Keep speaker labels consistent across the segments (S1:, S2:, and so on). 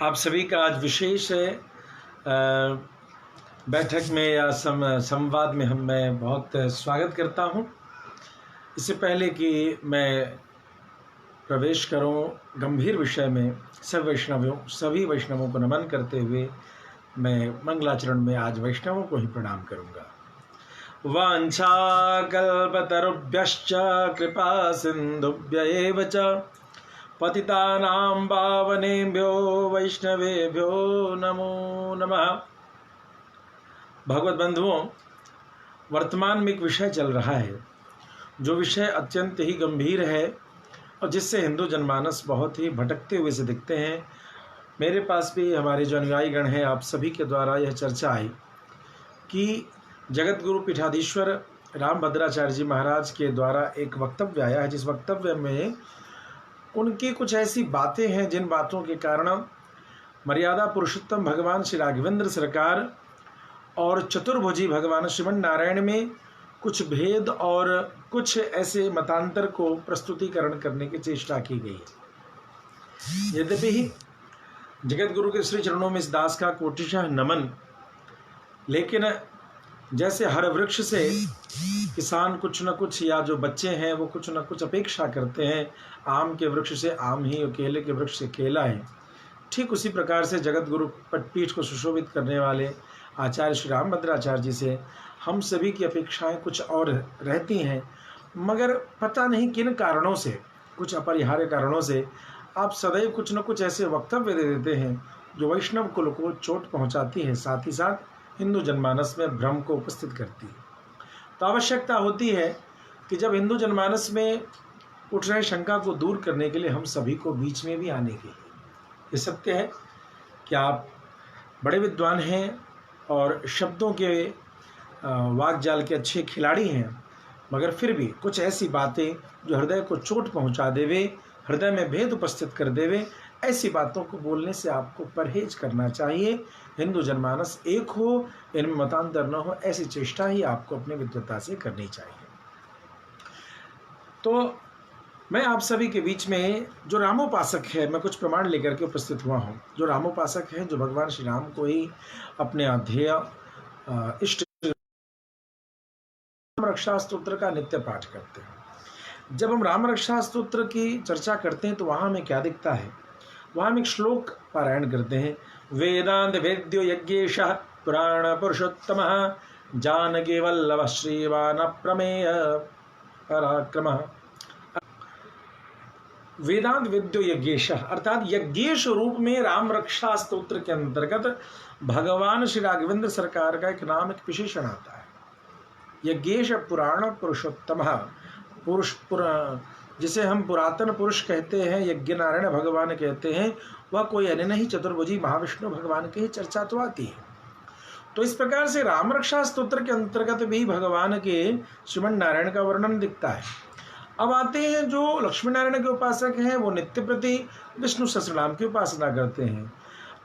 S1: आप सभी का आज विशेष बैठक में या संवाद में मैं बहुत स्वागत करता हूं। इससे पहले कि मैं प्रवेश करूं गंभीर विषय में, सभी वैष्णवों को नमन करते हुए मैं मंगलाचरण में आज वैष्णवों को ही प्रणाम करूंगा। वाञ्छाकल्पतरुभ्यश्च कृपा सिन्धुभ्य एव च पतितानां पावनेभ्यो वैष्णवेभ्यो नमो नमः। भगवत बंधुओं, वर्तमान में एक विषय चल रहा है जो विषय अत्यंत ही गंभीर है और जिससे हिंदू जनमानस बहुत ही भटकते हुए से दिखते हैं। मेरे पास भी हमारे जो अनुयायी गण हैं, आप सभी के द्वारा यह चर्चा आई कि जगत गुरु पीठाधीश्वर रामभद्राचार्य जी महाराज के द्वारा एक वक्तव्य आया है, जिस वक्तव्य में उनकी कुछ ऐसी बातें हैं जिन बातों के कारण मर्यादा पुरुषोत्तम भगवान श्री राघवेंद्र सरकार और चतुर्भुजी भगवान श्रीमन नारायण में कुछ भेद और कुछ ऐसे मतांतर को प्रस्तुतिकरण करने की चेष्टा की गई है। यद्यपि जगत गुरु के श्री चरणों में इस दास का कोटिशः नमन, लेकिन जैसे हर वृक्ष से किसान कुछ न कुछ, या जो बच्चे हैं वो कुछ न कुछ अपेक्षा करते हैं, आम के वृक्ष से आम ही और केले के वृक्ष से केला है, ठीक उसी प्रकार से जगत गुरु पीठ को सुशोभित करने वाले आचार्य श्री रामभद्राचार्य जी से हम सभी की अपेक्षाएं कुछ और रहती हैं। मगर पता नहीं किन कारणों से, कुछ अपरिहार्य कारणों से आप सदैव कुछ न कुछ ऐसे वक्तव्य दे देते हैं जो वैष्णव कुल को चोट पहुंचाती है, साथ ही साथ हिंदू जनमानस में भ्रम को उपस्थित करती है। तो आवश्यकता होती है कि जब हिंदू जनमानस में उठ रहे शंका को दूर करने के लिए हम सभी को बीच में भी आने के लिए, ये सत्य है कि आप बड़े विद्वान हैं और शब्दों के वाकजाल के अच्छे खिलाड़ी हैं, मगर फिर भी कुछ ऐसी बातें जो हृदय को चोट पहुंचा देवे, हृदय में भेद उपस्थित कर देवे, ऐसी बातों को बोलने से आपको परहेज करना चाहिए। हिंदू जनमानस एक हो, इनमें मतांतर न हो, ऐसी चेष्टा ही आपको अपनी विद्वता से करनी चाहिए। तो मैं आप सभी के बीच में जो रामोपासक है, मैं कुछ प्रमाण लेकर के उपस्थित हुआ हूँ। जो रामोपासक है, जो भगवान श्री राम को ही अपने अध्येय इष्ट राम रक्षा स्तोत्र का नित्य पाठ करते हैं। जब हम राम रक्षा स्तोत्र की चर्चा करते हैं तो वहाँ हमें क्या दिखता है? वहाँ हम एक श्लोक पारायण करते हैं। वेदांत वेद्यो यज्ञेशः पुराण पुरुषोत्तमः जानकी वल्लभ श्रीवान प्रमेय पराक्रमः। वेदांत वेद्यो यज्ञेशः अर्थात यज्ञेश रूप में राम रक्षा स्तोत्र के अंतर्गत भगवान श्री राघवेंद्र सरकार का एक नाम, एक विशेषण आता है। यज्ञेश पुराण पुरुषोत्तमः, जिसे हम पुरातन पुरुष कहते हैं, यज्ञ नारायण भगवान कहते हैं, वह कोई अन्य नहीं, चतुर्भुजी महाविष्णु भगवान की ही चर्चा तो आती है। तो इस प्रकार से राम रक्षा स्तोत्र के अंतर्गत भी भगवान के श्रीमन नारायण का वर्णन दिखता है। अब आते हैं जो लक्ष्मी नारायण के उपासक हैं, वो नित्य प्रति विष्णु सहस्रनाम की उपासना करते हैं।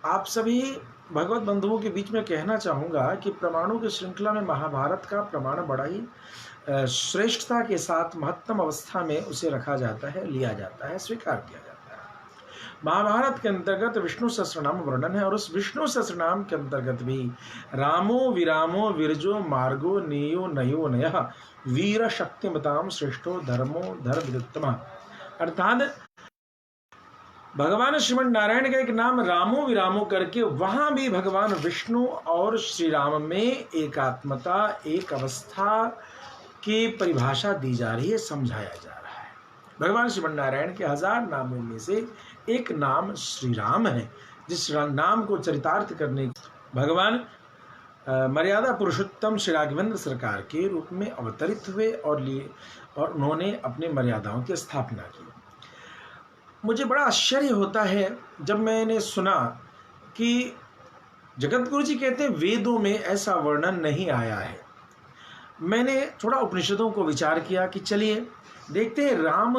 S1: आप सभी भगवत बंधुओं के बीच में कहना चाहूँगा कि प्रमाणों की श्रृंखला में महाभारत का प्रमाण बड़ा ही श्रेष्ठता के साथ महत्तम अवस्था में उसे रखा जाता है, लिया जाता है, स्वीकार किया जाता है। महाभारत के अंतर्गत विष्णु सहस्रनाम वर्णन है और उस विष्णु सहस्रनाम के अंतर्गत भी रामो विरामो विरजो मार्गो नियो नयो नयः वीर शक्तिमताम श्रेष्ठो धर्मो धर्मविदुत्तमः, अर्थात भगवान श्रीमन नारायण का एक नाम रामो विरामो करके वहां भी भगवान विष्णु और श्री राम में एकात्मता, एक अवस्था की परिभाषा दी जा रही है, समझाया जा रहा है। भगवान श्रीमन नारायण के 1000 नामों में से एक नाम श्री राम है, जिस नाम को चरितार्थ करने भगवान मर्यादा पुरुषोत्तम श्री राघवेंद्र सरकार के रूप में अवतरित हुए और उन्होंने अपनी मर्यादाओं की स्थापना की। मुझे बड़ा आश्चर्य होता है जब मैंने सुना कि जगत गुरु जी कहते हैं वेदों में ऐसा वर्णन नहीं आया है। मैंने थोड़ा उपनिषदों को विचार किया कि चलिए देखते हैं राम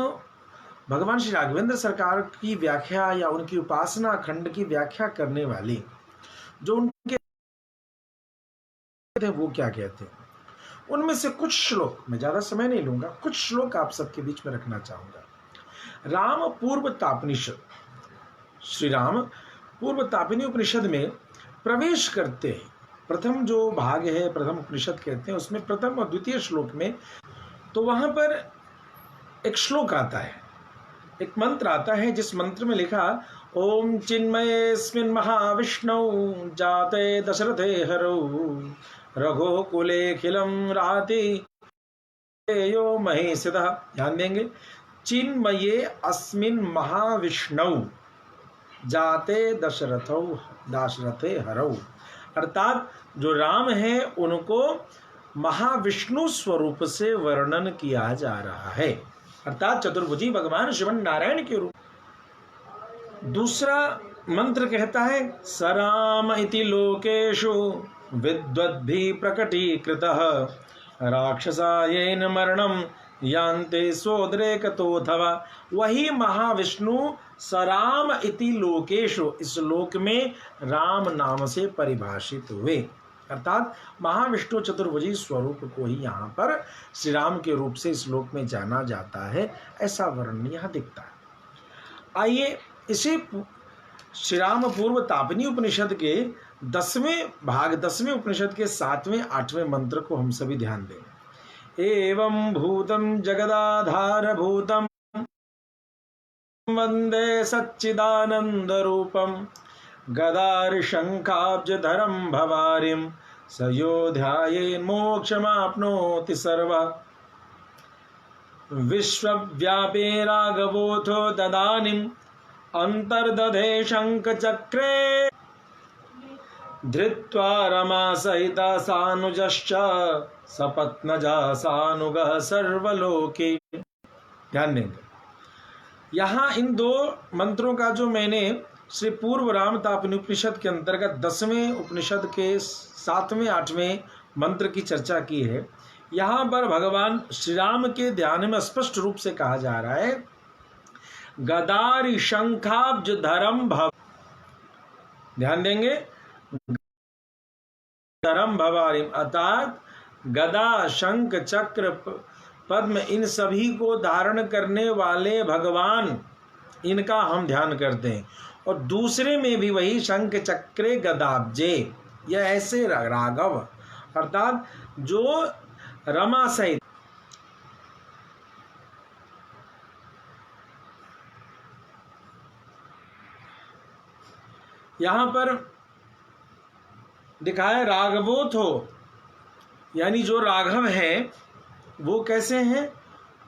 S1: भगवान श्री राघवेंद्र सरकार की व्याख्या या उनकी उपासना खंड की व्याख्या करने वाले जो उनके थे वो क्या कहते हैं। उनमें से कुछ श्लोक, मैं ज़्यादा समय नहीं लूँगा, कुछ श्लोक आप सबके बीच में रखना चाहूँगा। राम पूर्व तापनिषद, श्री राम पूर्व तापिनी उपनिषद में प्रवेश करते हैं, प्रथम जो भाग है, प्रथम उपनिषद कहते हैं, उसमें प्रथम और द्वितीय श्लोक में तो वहाँ पर एक श्लोक आता है, एक मंत्र आता है, जिस मंत्र में लिखा ओम चिन्मयेस्मिन् महाविष्णौ जाते दशरथे हरौ रघुकुलेऽखिलं राति यो महेशितः। ध्यान देंगे, चिन्मये अस्मिन् महाविष्णौ जाते दशरथे हरौ, अर्थात जो राम है उनको महाविष्णु स्वरूप से वर्णन किया जा रहा है, अर्थात चतुर्भुजी भगवान श्रीमन नारायण के रूप। दूसरा मंत्र कहता है सराम इति लोकेषु विद्वद्भिः प्रकटीकृतः राक्षसायेन मरणं यान्ते सोद्रेकतोऽथवा। वही महाविष्णु सराम इति लोकेषु, इस लोक में राम नाम से परिभाषित हुए, अर्थात महाविष्णु चतुर्भुजी स्वरूप को ही यहाँ पर श्री राम के रूप से इस लोक में जाना जाता है, ऐसा वर्णन यहाँ दिखता है। आइए इसी श्री राम पूर्व तापिनी उपनिषद के 10वें भाग 10वें उपनिषद के 7वें 8वें मंत्र को हम सभी ध्यान दें। एवं भूतम जगदाधार भूतम वंदे सच्चिदानंद रूपम गदारि शंखाब्जधरं भवारिं सयोध्यायेन् मोक्षमाप्नोति सर्वा। विश्वव्यापी राघवोऽथो तदानीम् अंतर्दधे शंखचक्रे धृत्वा रमा सहिता सानुजश्च सपत्नजा सानुगः सर्वलोके। ध्यान देंगे, यहाँ इन दो मंत्रों का जो मैंने श्री पूर्व राम तापिनी उपनिषद के अंतर्गत 10वें उपनिषद के 7वें 8वें मंत्र की चर्चा की है, यहाँ पर भगवान श्री राम के ध्यान में स्पष्ट रूप से कहा जा रहा है गदारि शंखाब्ज धरम भव। ध्यान देंगे, धरम भवारिम, अर्थात गदा शंख चक्र पद्म इन सभी को धारण करने वाले भगवान, इनका हम ध्यान करते हैं। और दूसरे में भी वही शंख चक्रे गदाब्जे, यह ऐसे राघव, अर्थात जो रमा सहित यहाँ पर दिखाया राघवोथ हो, यानी जो राघव हैं वो कैसे हैं,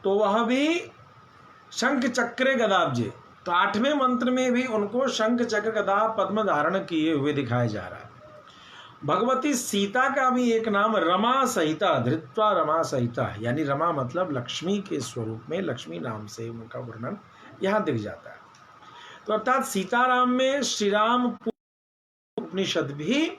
S1: तो वह भी शंख चक्रे गदाब्जे, तो 8वें मंत्र में भी उनको शंख चक्र गदा पद्म धारण किए हुए दिखाया जा रहा है। भगवती सीता का भी एक नाम रमा सहिता, धृत्वा रमा सहिता, यानी रमा मतलब लक्ष्मी के स्वरूप में, लक्ष्मी नाम से उनका वर्णन यहाँ दिख जाता है। तो अर्थात सीताराम में श्री राम उपनिषद भी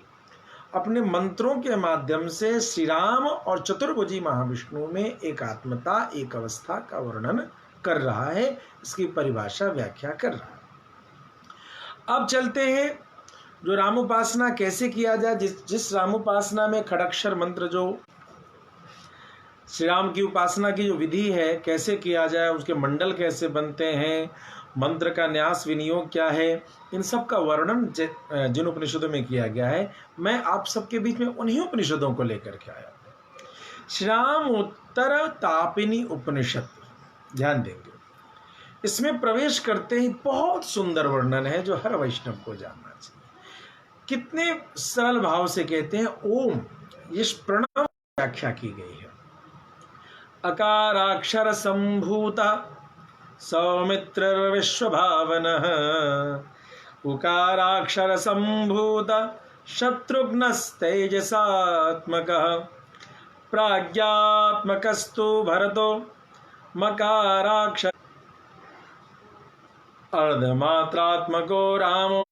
S1: अपने मंत्रों के माध्यम से श्री राम और चतुर्भुजी महाविष्णु में एकात्मता, एक अवस्था का वर्णन कर रहा है, इसकी परिभाषा व्याख्या कर रहा है। अब चलते हैं जो रामोपासना कैसे किया जाए, जिस रामोपासना में खड़ाक्षर मंत्र, जो श्री राम की उपासना की जो विधि है कैसे किया जाए, उसके मंडल कैसे बनते हैं, मंत्र का न्यास विनियोग क्या है, इन सब का वर्णन जिन उपनिषदों में किया गया है, मैं आप सबके बीच में उन्हीं उपनिषदों को लेकर के आया। श्री राम उत्तर तापिनी उपनिषद, ध्यान देंगे, इसमें प्रवेश करते ही बहुत सुंदर वर्णन है जो हर वैष्णव को जानना चाहिए। कितने सरल भाव से कहते हैं ओम, इस प्रणव व्याख्या की गई है। अकाराक्षर संभूता सौमित्र विश्वभावनः उकाराक्षर संभूत शत्रुघ्नस्तेजसात्मकः प्राज्ञात्मकस्तु भरतो मकाराक्षर अर्धमात्रात्मको रामो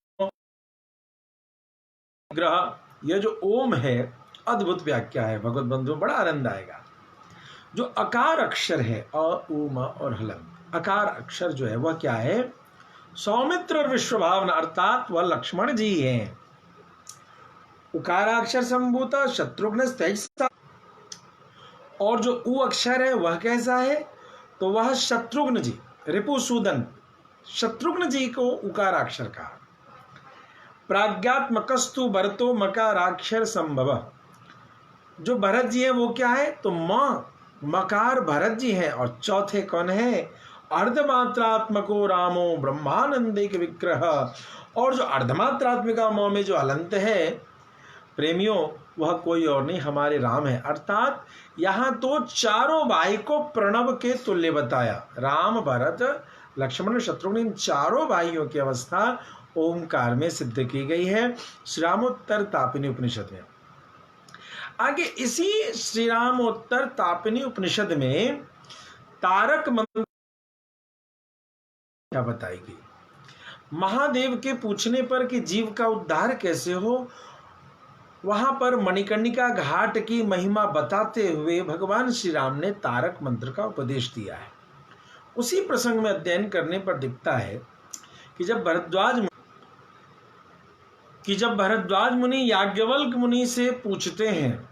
S1: ग्रह। यह जो ओम है अद्भुत व्याख्या है भगवत बंधु, बड़ा आनंद आएगा। जो अकार अक्षर है और उम और हलम, अकार अक्षर जो है वह क्या है, सौमित्र और विश्वभावना, अर्थात वह लक्ष्मण जी हैं। उकाराक्षर संभूता शत्रुघ्न तेजसा, और जो उ अक्षर है वह कैसा है, तो वह शत्रुघ्न जी, रिपुसूदन शत्रुघ्न जी को उकाराक्षर कहा। प्राज्ञात्मकस्तु भरतो मकाराक्षर संभव। जो भरत जी है वो क्या है, तो मकार भरत जी हैं, और चौथे कौन है, अर्धमात्रात्मको रामो ब्रह्मानंदिक विग्रह। और जो अर्धमात्रात्मिका में जो अलंत है प्रेमियों, वह कोई और नहीं हमारे राम है। अर्थात यहाँ तो चारों भाई को प्रणव के तुल्य बताया। राम भरत लक्ष्मण शत्रुघ्न इन चारों भाइयों की अवस्था ओंकार में सिद्ध की गई है श्रीरामोत्तर तापिनी उपनिषद में। आगे इसी श्रीरामोत्तर तापिनी उपनिषद में तारक मंत्र क्या बताएगी। महादेव के पूछने पर कि जीव का उद्धार कैसे हो, वहां पर मणिकर्णिका घाट की महिमा बताते हुए भगवान श्री राम ने तारक मंत्र का उपदेश दिया है। उसी प्रसंग में अध्ययन करने पर दिखता है कि जब भरद्वाज मुनि याज्ञवल्क मुनि से पूछते हैं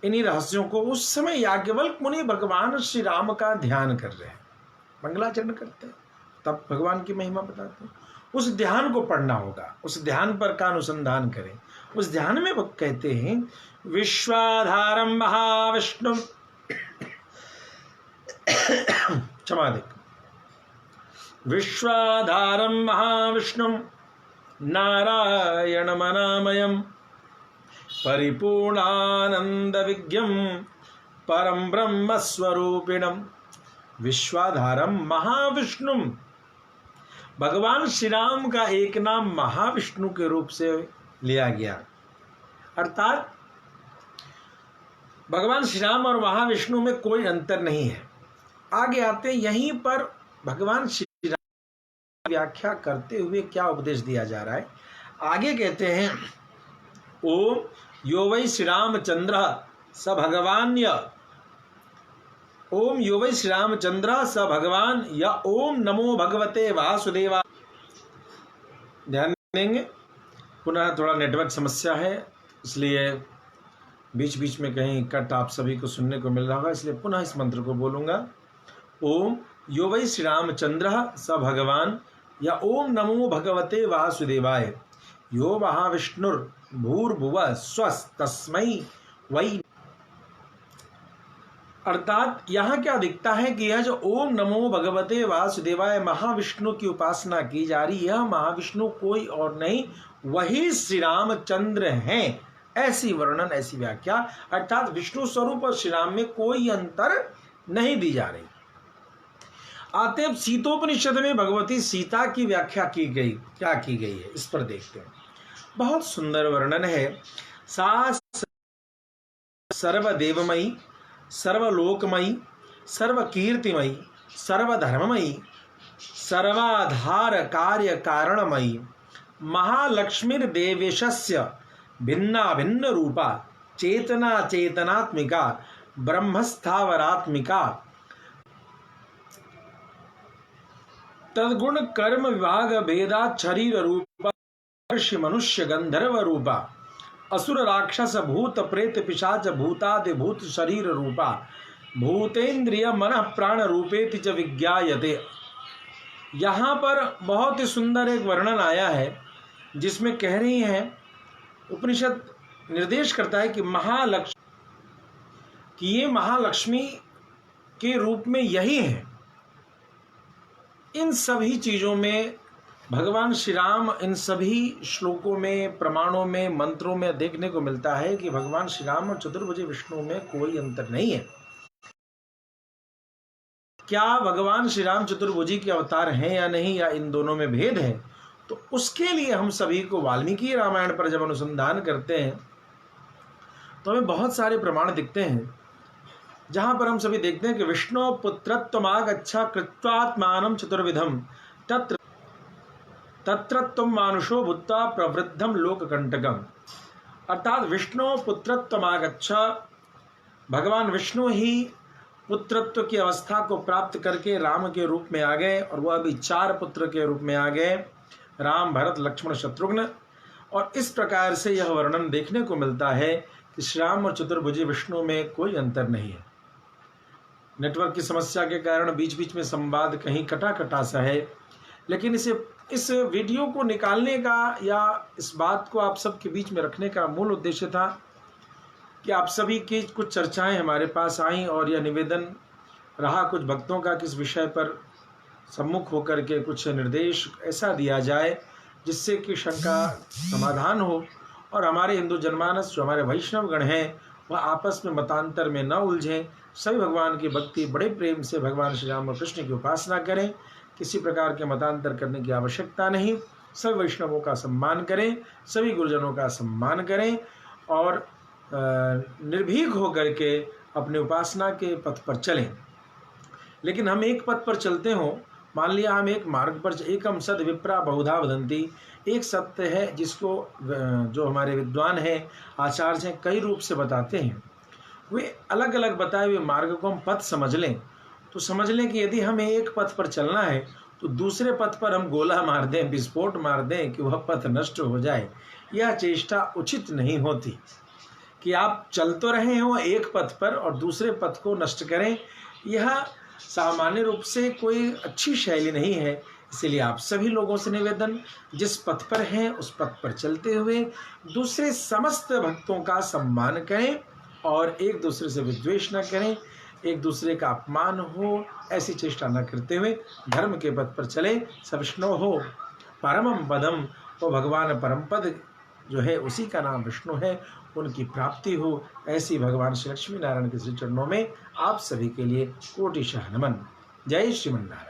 S1: इन्हीं रहस्यों को, उस समय याज्ञवल्क मुनि भगवान श्री राम का ध्यान कर रहे हैं, मंगलाचरण करते हैं, तब भगवान की महिमा बताते हैं। उस ध्यान को पढ़ना होगा, उस ध्यान पर का अनुसंधान करें। उस ध्यान में वो कहते हैं विश्वाधारम महाविष्णु क्षमा दे, विश्वाधारम महाविष्णु नारायणमनामयम् परिपूर्णानंद विज्ञम परम ब्रह्म स्वरूपिणम। विश्वाधारम महाविष्णु, भगवान श्री राम का एक नाम महाविष्णु के रूप से लिया गया। अर्थात भगवान श्री राम और महाविष्णु में कोई अंतर नहीं है। आगे आते यहीं पर भगवान श्री राम की व्याख्या करते हुए क्या उपदेश दिया जा रहा है। आगे कहते हैं ओम यो वै श्री रामचंद्र स भगवान्य, ओम यो वै श्री रामचंद्र स भगवान, या ओम नमो भगवते वासुदेवा। ध्यान देंगे, पुनः थोड़ा नेटवर्क समस्या है इसलिए बीच बीच में कहीं कट आप सभी को सुनने को मिल रहा होगा, इसलिए पुनः इस मंत्र को बोलूंगा। ओम यो वै श्री रामचंद्र स भगवान, या ओम नमो भगवते वासुदेवाय, यो महाविष्णुर्भूर्भुवः स्वस्तस्मै वै। अर्थात यहाँ क्या दिखता है कि यह जो ओम नमो भगवते वासुदेवाय महाविष्णु की उपासना की जा रही, यह महाविष्णु कोई और नहीं वही श्री रामचंद्र हैं। ऐसी वर्णन, ऐसी व्याख्या, अर्थात विष्णु स्वरूप और श्री राम में कोई अंतर नहीं दी जा रही। आते अब सीतोपनिषद में भगवती सीता की व्याख्या की गई, क्या की गई है इस पर देखते हैं। बहुत सुंदर वर्णन है। सा सर्वदेवमयी, सर्वलोकमयी, सर्वकीर्तिमयी, सर्वधर्ममयी, सर्वाधार कार्य कारणमयी, महालक्ष्मीर्देवेशस्य भिन्ना भिन्न रूपा, चेतना चेतनात्मिका, ब्रह्मस्थावरात्मिका, तद्गुण कर्म विभाग भेदा, शरीर रूपा, ऋषि मनुष्य गंधर्व रूपा, असुर राक्षस भूत प्रेत पिशाच भूतादि भूत शरीर रूपा, भूतेन्द्रिय मन प्राण रूपेति च विज्ञायते। यहाँ पर बहुत ही सुंदर एक वर्णन आया है जिसमें कह रही हैं, उपनिषद निर्देश करता है कि ये महालक्ष्मी के रूप में यही है। इन सभी चीजों में भगवान श्री राम, इन सभी श्लोकों में, प्रमाणों में, मंत्रों में देखने को मिलता है कि भगवान श्री राम और चतुर्भुज विष्णु में कोई अंतर नहीं है। क्या भगवान श्री राम चतुर्भुजी के अवतार हैं या नहीं, या इन दोनों में भेद है, तो उसके लिए हम सभी को वाल्मीकि रामायण पर जब अनुसंधान करते हैं तो हमें बहुत सारे प्रमाण दिखते हैं, जहां पर हम सभी देखते हैं कि विष्णु पुत्रत्वमागच्छा कृत्वात्मानं चतुर्विधम तत्र तत्रत्वं मानुषो भूत्वा प्रवृद्धम लोककंटकम। अर्थात विष्णु पुत्रत्वमागच्छा, भगवान विष्णु ही पुत्रत्व की अवस्था को प्राप्त करके राम के रूप में आ गए, और वह अभी 4 पुत्र के रूप में आ गए, राम भरत लक्ष्मण शत्रुघ्न। और इस प्रकार से यह वर्णन देखने को मिलता है कि श्री राम और चतुर्भुजी विष्णु में कोई अंतर नहीं है। नेटवर्क की समस्या के कारण बीच बीच में संवाद कहीं कटा कटा सा है, लेकिन इसे इस वीडियो को निकालने का या इस बात को आप सबके बीच में रखने का मूल उद्देश्य था कि आप सभी की कुछ चर्चाएं हमारे पास आईं और यह निवेदन रहा कुछ भक्तों का किस विषय पर सम्मुख होकर के कुछ निर्देश ऐसा दिया जाए जिससे कि शंका समाधान हो और हमारे हिंदू जनमानस जो हमारे वैष्णव गण हैं वह आपस में मतांतर में न उलझें, सभी भगवान की भक्ति बड़े प्रेम से भगवान श्री राम और कृष्ण की उपासना करें। किसी प्रकार के मतांतर करने की आवश्यकता नहीं। सभी वैष्णवों का सम्मान करें, सभी गुरुजनों का सम्मान करें और निर्भीक होकर के अपने उपासना के पथ पर चलें। लेकिन हम एक पथ पर चलते हों, मान लिया हम एक मार्ग पर, एकम सद विप्रा बहुधा वदंती, एक सत्य है जिसको जो हमारे विद्वान हैं, आचार्य हैं, कई रूप से बताते हैं। वे अलग अलग बताए हुए मार्ग को हम पथ समझ लें तो समझ लें कि यदि हमें एक पथ पर चलना है तो दूसरे पथ पर हम गोला मार दें, विस्फोट मार दें कि वह पथ नष्ट हो जाए, यह चेष्टा उचित नहीं होती। कि आप चल तो रहे हो एक पथ पर और दूसरे पथ को नष्ट करें, यह सामान्य रूप से कोई अच्छी शैली नहीं है। इसलिए आप सभी लोगों से निवेदन, जिस पथ पर हैं उस पथ पर चलते हुए दूसरे समस्त भक्तों का सम्मान करें और एक दूसरे से विद्वेष न करें, एक दूसरे का अपमान हो ऐसी चेष्टा न करते हुए धर्म के पथ पर चले। सविष्णु हो परमम पदम, वो भगवान परम पद जो है उसी का नाम विष्णु है, उनकी प्राप्ति हो, ऐसी भगवान श्री लक्ष्मी नारायण के श्री चरणों में आप सभी के लिए कोटिशः नमन। जय श्रीमन नारायण।